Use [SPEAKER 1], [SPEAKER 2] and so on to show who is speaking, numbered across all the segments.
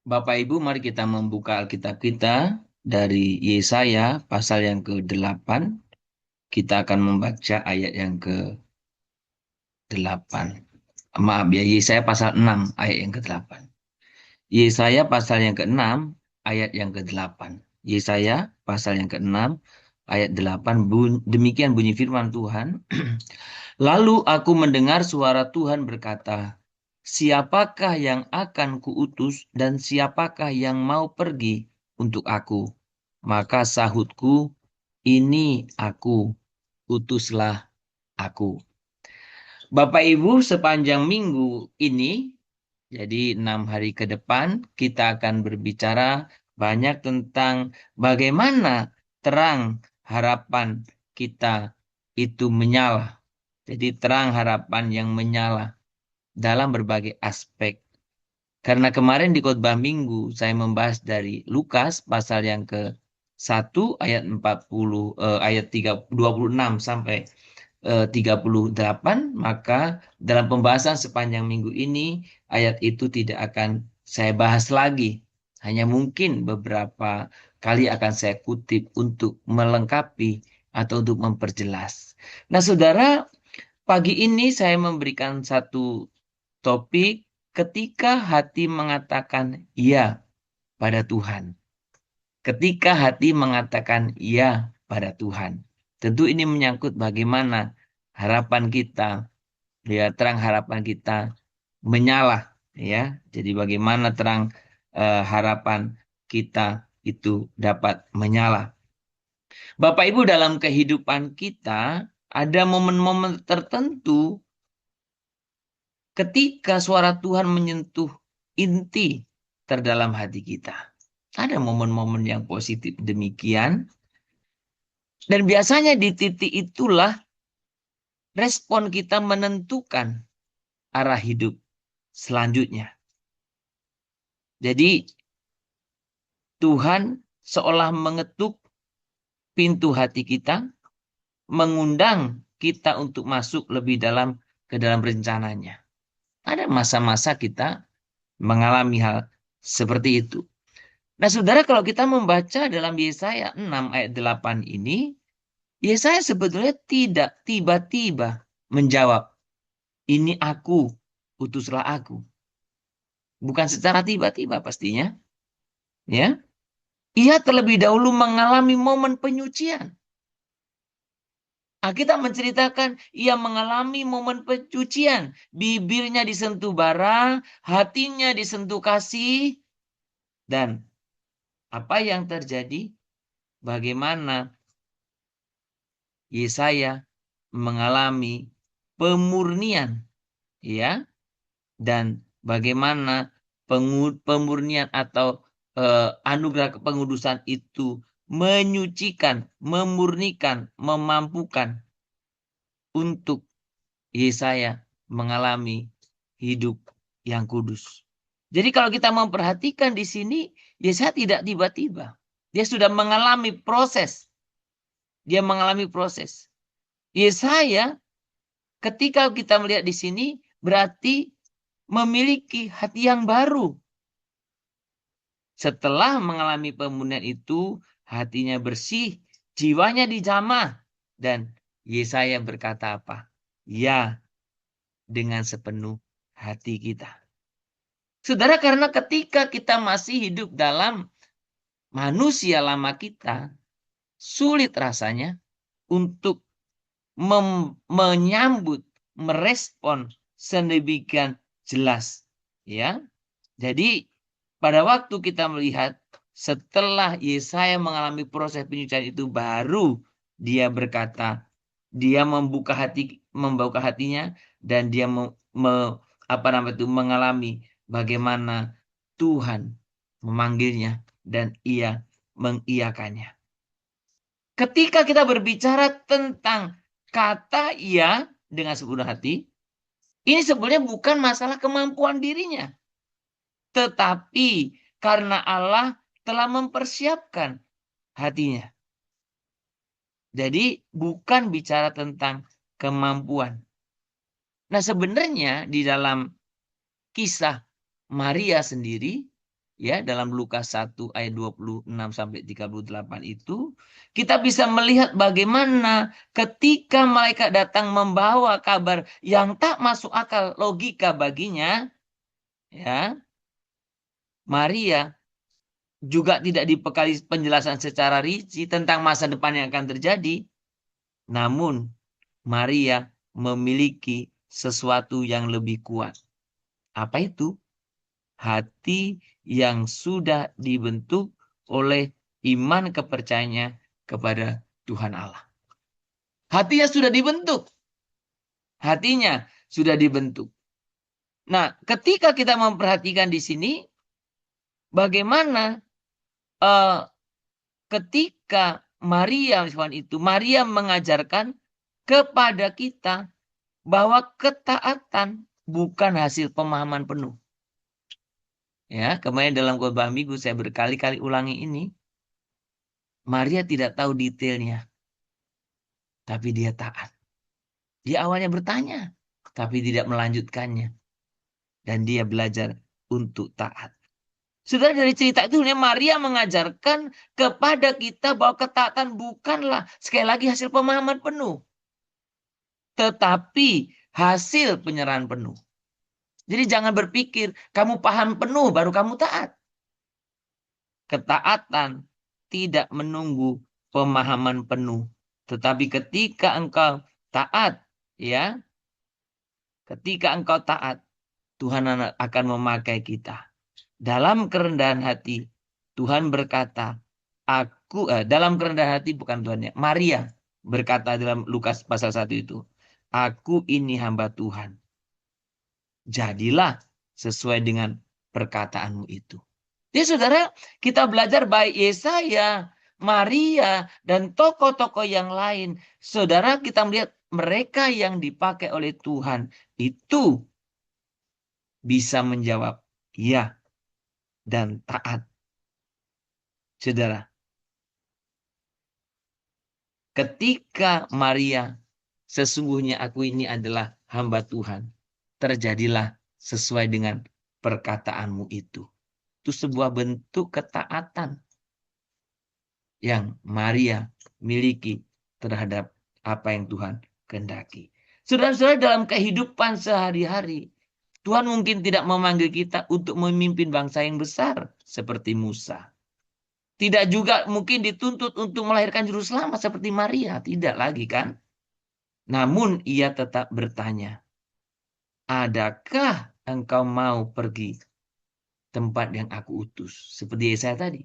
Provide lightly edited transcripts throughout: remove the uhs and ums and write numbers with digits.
[SPEAKER 1] Bapak Ibu, mari kita membuka Alkitab kita dari Yesaya pasal yang ke-8. Kita akan membaca ayat yang ke-8. Maaf ya, Yesaya pasal 6 ayat yang ke-8. Yesaya pasal yang ke-6 ayat yang ke-8. Yesaya pasal yang ke-6 ayat 8. Demikian bunyi firman Tuhan. Lalu aku mendengar suara Tuhan berkata, siapakah yang akan kuutus dan siapakah yang mau pergi untuk aku? Maka sahutku, ini aku, utuslah aku. Bapak Ibu, sepanjang minggu ini, jadi 6 hari ke depan, kita akan berbicara banyak tentang bagaimana terang harapan kita itu menyala. Jadi terang harapan yang menyala dalam berbagai aspek. Karena kemarin di khotbah minggu saya membahas dari Lukas pasal yang ke 1 ayat 26 sampai 38, maka dalam pembahasan sepanjang minggu ini ayat itu tidak akan saya bahas lagi. Hanya mungkin beberapa kali akan saya kutip untuk melengkapi atau untuk memperjelas. Nah, saudara, pagi ini saya memberikan satu topik ketika hati mengatakan ya pada Tuhan. Ketika hati mengatakan ya pada Tuhan. Tentu ini menyangkut bagaimana harapan kita, ya terang harapan kita menyala, ya. Jadi bagaimana terang harapan kita itu dapat menyala. Bapak Ibu, dalam kehidupan kita ada momen-momen tertentu ketika suara Tuhan menyentuh inti terdalam hati kita. Ada momen-momen yang positif demikian. Dan biasanya di titik itulah respon kita menentukan arah hidup selanjutnya. Jadi Tuhan seolah mengetuk pintu hati kita, mengundang kita untuk masuk lebih dalam ke dalam rencananya. Ada masa-masa kita mengalami hal seperti itu. Nah, saudara, kalau kita membaca dalam Yesaya 6 ayat 8 ini, Yesaya sebetulnya tidak tiba-tiba menjawab, ini aku, utuslah aku. Bukan secara tiba-tiba pastinya. Ya, ia terlebih dahulu mengalami momen penyucian. Alkitab menceritakan ia mengalami momen pencucian. Bibirnya disentuh bara, hatinya disentuh kasih. Dan apa yang terjadi? Bagaimana Yesaya mengalami pemurnian, ya, dan bagaimana pemurnian atau anugerah kepengudusan itu menyucikan, memurnikan, memampukan untuk Yesaya mengalami hidup yang kudus. Jadi kalau kita memperhatikan di sini, Yesaya tidak tiba-tiba. Dia sudah mengalami proses. Dia mengalami proses. Yesaya ketika kita melihat di sini berarti memiliki hati yang baru. Setelah mengalami pemurnian itu, hatinya bersih, jiwanya dijamah. Dan Yesaya berkata apa? Ya, dengan sepenuh hati kita. Saudara, karena ketika kita masih hidup dalam manusia lama kita, sulit rasanya untuk menyambut, merespon sedemikian jelas. Ya, jadi pada waktu kita melihat setelah Yesaya mengalami proses penyucian itu, baru dia berkata, dia membuka hatinya dan dia mengalami bagaimana Tuhan memanggilnya dan ia mengiyakannya. Ketika kita berbicara tentang kata ia dengan sepenuh hati, ini sebenarnya bukan masalah kemampuan dirinya. Tetapi karena Allah telah mempersiapkan hatinya. Jadi bukan bicara tentang kemampuan. Nah, sebenarnya di dalam kisah Maria sendiri, ya dalam Lukas 1 ayat 26 sampai 38 itu kita bisa melihat bagaimana ketika malaikat datang membawa kabar yang tak masuk akal logika baginya, ya, Maria juga tidak dibekali penjelasan secara rinci tentang masa depan yang akan terjadi. Namun Maria memiliki sesuatu yang lebih kuat. Apa itu? Hati yang sudah dibentuk oleh iman kepercayaannya kepada Tuhan Allah. Hatinya sudah dibentuk. Hatinya sudah dibentuk. Nah, ketika kita memperhatikan di sini, bagaimana ketika Maria Maria mengajarkan kepada kita bahwa ketaatan bukan hasil pemahaman penuh. Ya, kemarin dalam khotbah minggu saya berkali-kali ulangi ini. Maria tidak tahu detailnya, tapi dia taat. Dia awalnya bertanya, tapi tidak melanjutkannya. Dan dia belajar untuk taat. Sudah dari cerita itu, Maria mengajarkan kepada kita bahwa ketaatan bukanlah sekali lagi hasil pemahaman penuh, tetapi hasil penyerahan penuh. Jadi jangan berpikir kamu paham penuh baru kamu taat. Ketaatan tidak menunggu pemahaman penuh, tetapi ketika engkau taat, ya, ketika engkau taat, Tuhan akan memakai kita. Dalam kerendahan hati, Tuhan berkata, dalam kerendahan hati bukan Tuhan ya, Maria berkata dalam Lukas pasal 1 itu, aku ini hamba Tuhan. Jadilah sesuai dengan perkataanmu itu. Jadi saudara, kita belajar baik Yesaya, Maria, dan tokoh-tokoh yang lain. Saudara, kita melihat mereka yang dipakai oleh Tuhan itu bisa menjawab ya dan taat. Saudara, ketika Maria, sesungguhnya aku ini adalah hamba Tuhan, terjadilah sesuai dengan perkataanmu itu. Itu sebuah bentuk ketaatan yang Maria miliki terhadap apa yang Tuhan kehendaki. Saudara-saudara, dalam kehidupan sehari-hari, Tuhan mungkin tidak memanggil kita untuk memimpin bangsa yang besar seperti Musa. Tidak juga mungkin dituntut untuk melahirkan juru selamat seperti Maria. Tidak lagi kan? Namun ia tetap bertanya, adakah engkau mau pergi tempat yang aku utus? Seperti saya tadi.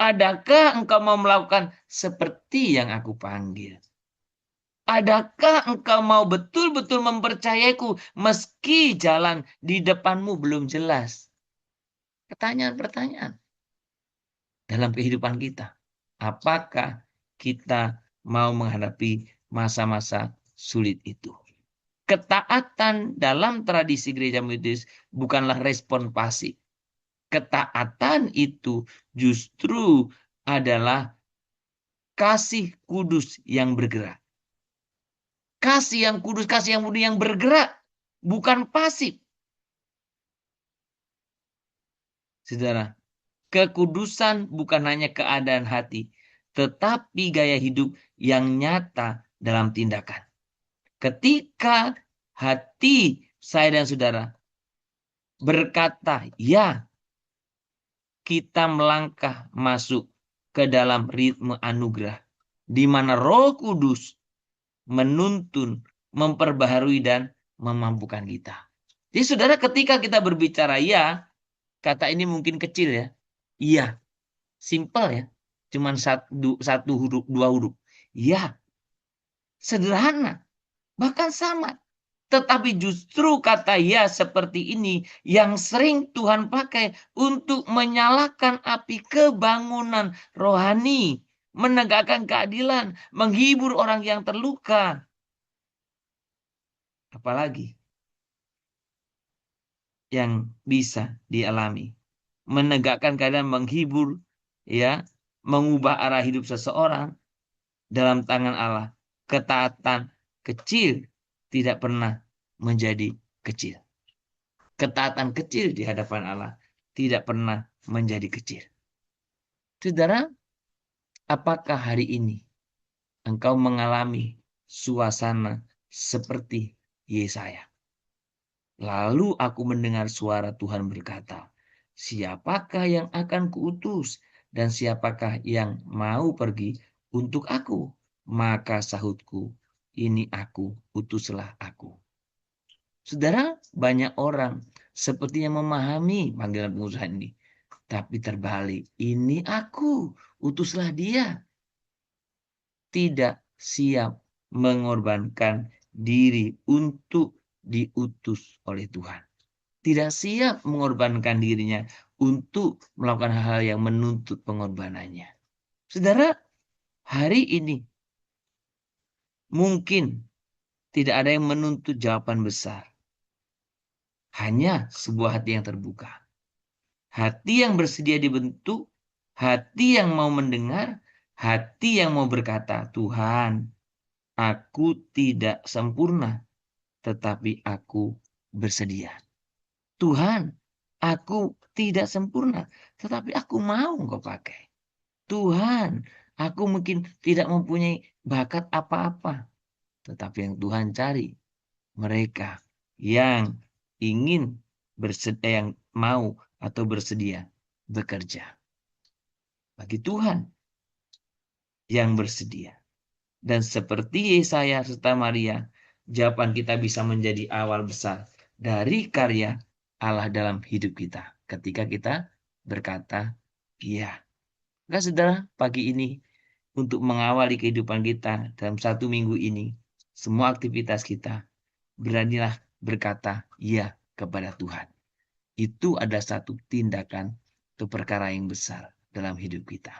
[SPEAKER 1] Adakah engkau mau melakukan seperti yang aku panggil? Adakah engkau mau betul-betul mempercayaiku meski jalan di depanmu belum jelas? Pertanyaan-pertanyaan dalam kehidupan kita. Apakah kita mau menghadapi masa-masa sulit itu? Ketaatan dalam tradisi gereja metodis bukanlah respon pasif. Ketaatan itu justru adalah kasih kudus yang bergerak. Kasih yang kudus, kasih yang murni yang bergerak. Bukan pasif. Saudara, kekudusan bukan hanya keadaan hati, tetapi gaya hidup yang nyata dalam tindakan. Ketika hati saya dan saudara berkata, ya, kita melangkah masuk ke dalam ritme anugerah, di mana Roh Kudus menuntun, memperbaharui, dan memampukan kita. Jadi saudara, ketika kita berbicara ya, kata ini mungkin kecil ya. Iya, simple ya. Cuman satu huruf, dua huruf. Ya, sederhana, bahkan sama. Tetapi justru kata ya seperti ini yang sering Tuhan pakai untuk menyalakan api kebangunan rohani, menegakkan keadilan, menghibur orang yang terluka. Apalagi yang bisa dialami. Menegakkan keadaan, menghibur, ya, mengubah arah hidup seseorang dalam tangan Allah. Ketaatan kecil tidak pernah menjadi kecil. Ketaatan kecil di hadapan Allah tidak pernah menjadi kecil. Saudara, apakah hari ini engkau mengalami suasana seperti Yesaya? Lalu aku mendengar suara Tuhan berkata, "Siapakah yang akan kuutus dan siapakah yang mau pergi untuk aku?" Maka sahutku, "Ini aku, utuslah aku." Saudara, banyak orang sepertinya memahami panggilan pengutusan ini, tapi terbalik. "Ini aku, utuslah dia." Tidak siap mengorbankan diri untuk diutus oleh Tuhan. Tidak siap mengorbankan dirinya untuk melakukan hal-hal yang menuntut pengorbanannya. Saudara, hari ini mungkin tidak ada yang menuntut jawaban besar. Hanya sebuah hati yang terbuka. Hati yang bersedia dibentuk, hati yang mau mendengar, hati yang mau berkata, "Tuhan, aku tidak sempurna, tetapi aku bersedia. Tuhan, aku tidak sempurna, tetapi aku mau Engkau pakai. Tuhan, aku mungkin tidak mempunyai bakat apa-apa, tetapi yang Tuhan cari mereka yang ingin bersedia, yang mau atau bersedia bekerja bagi Tuhan yang bersedia." Dan seperti Yesaya serta Maria, jawaban kita bisa menjadi awal besar dari karya Allah dalam hidup kita. Ketika kita berkata, "Iya." Maka saudara, pagi ini untuk mengawali kehidupan kita dalam 1 minggu ini, semua aktivitas kita, beranilah berkata, "Iya" kepada Tuhan. Itu ada satu tindakan atau perkara yang besar dalam hidup kita.